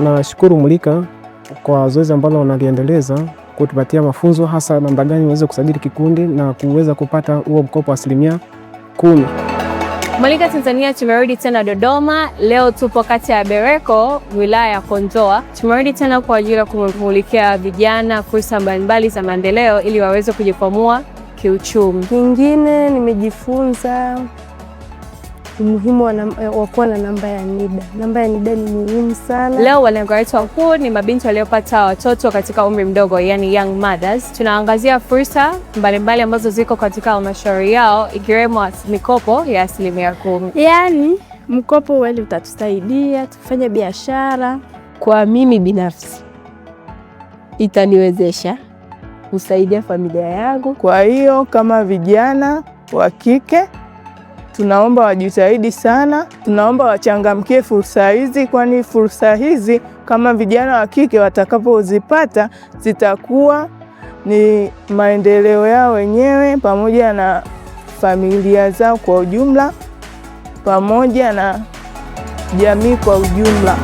Tunashukuru Mulika kwa zoezi ambalo wanaliendeleza kutupatia mafunzo hasa namna gani uweze kusajili kikundi na kuweza kupata huo mkopo wa 10%. Mulika Tanzania tumerudi tena Dodoma. Leo tupo kata ya Bereko, wilaya ya Kondoa. Tumerudi tena kwa ajili ya kumulikia vijana fursa mbalimbali za maendeleo ili waweze kujikwamua kiuchumi. Kingine nimejifunza umuhimu wa kuwa na namba ya NIDA. Namba ya NIDA ni muhimu sana. Leo walengo wetu wakuu ni mabinti waliopata watoto katika umri mdogo, yani young mothers. Tunaangazia fursa mbalimbali ambazo ziko katika halmashauri yao ikiwemo mikopo ya 10%. Yani mkopo wale utatusaidia tufanye biashara. Kwa mimi binafsi itaniwezesha kusaidia familia yangu. Kwa hiyo kama vijana wa kike tunaomba wajitahidi sana, tunaomba wachangamkie fursa hizi, kwani fursa hizi kama vijana wa kike watakapozipata zitakuwa ni maendeleo yao wenyewe pamoja na familia zao kwa ujumla pamoja na jamii kwa ujumla.